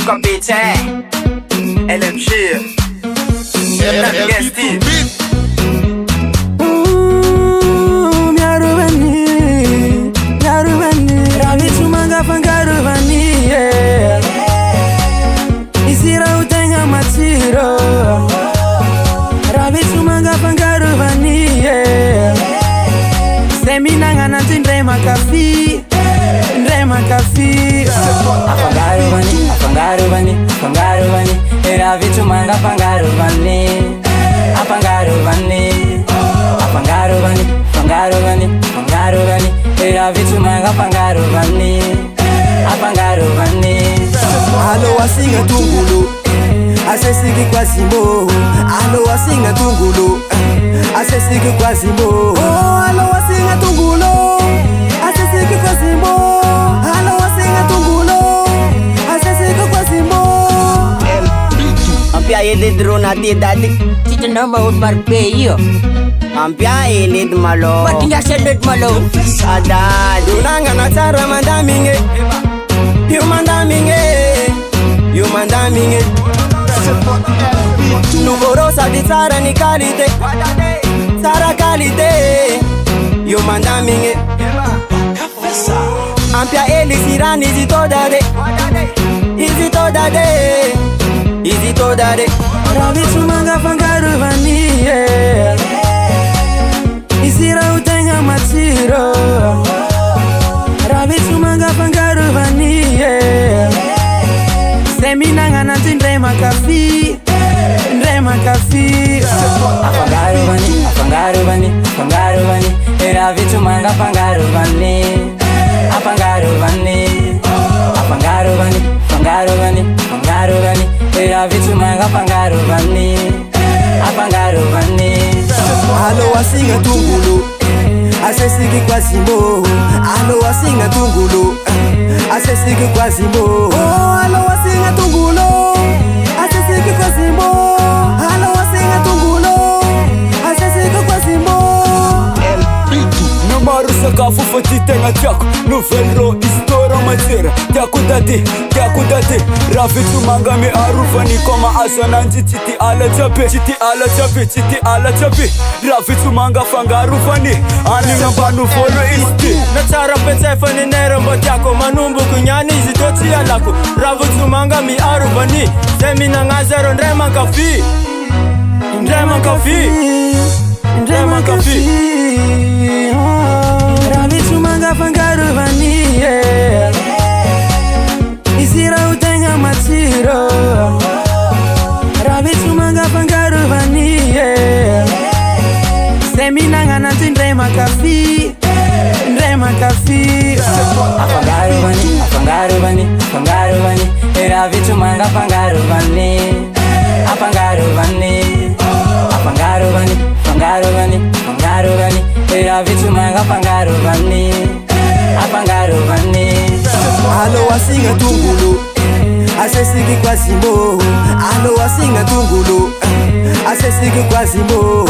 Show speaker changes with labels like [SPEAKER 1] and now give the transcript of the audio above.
[SPEAKER 1] Tuka Pete LMG Guesti
[SPEAKER 2] Miaruvani Ravitu manga fangaruvani Isira utenga matiro Ravitu manga fangaruvani Semina nanti ndrema kafi Apangaruvani Ravitu manga pangaruvani Apangaruvani Ravitu manga pangaruvani Apangaruvani
[SPEAKER 3] Alo wasinga tungulu Asesiki kwa simbo Alo wasinga tungulu Asesiki kwa simbo Alo wasinga tungulu Asesiki kwa simbo Alo wasinga tungulu Asesiki kwa simbo
[SPEAKER 4] Ampia ele drona te dadi
[SPEAKER 5] Cita nama ut barbeyo
[SPEAKER 4] Ampia ele malo
[SPEAKER 5] Batinga sedet malo
[SPEAKER 4] Ada
[SPEAKER 3] Dunanga na tara mandaminge Yumandaminge Nuvorosa di tara ni kalite Tara kalite Yumandaminge Ampia eli sirani Izito dade
[SPEAKER 2] Ravitu manga fangaruvani Isira utenga matiro Ravitu manga fangaruvani Semina nanti ndrema kafi
[SPEAKER 5] Apangaruvani Ravitu manga pangaruvani Apangaruvani Ravitu manga pangaruvani Apangaruvani
[SPEAKER 3] Alo wasinga tungulu Asesiki kwa simbo Alo wasinga tungulu Asesiki kwa simbo Alo wasinga tungulu Asesiki kwa simbo Alo wasinga tungulu Asesiki kwa simbo
[SPEAKER 6] Numaru sakafu fatitenga chako Nouvelle histoire matera Tiaku dati Ravitu mangami arufani Koma asonanji chiti ala chapi Ravitu manga fanga arufani Aninga banu folo isti
[SPEAKER 2] Natara pete fani nero mbotiako Manumbu kunyani zitoti ya lako Ravitu mangami arufani Semina ngazero ndrema kafi Ravitu manga fangaruvani Isira utenga matiro Ravitu manga fangaruvani Semina nanti ndrema kafi
[SPEAKER 5] Apangaruvani Ravitu manga pangaruvani Apangaruvani Ravitu manga pangaruvani Apangaruvani
[SPEAKER 3] Alo wasinga tungulu Asesiki kwa simbo Alo wasinga tungulu Asesiki kwa simbo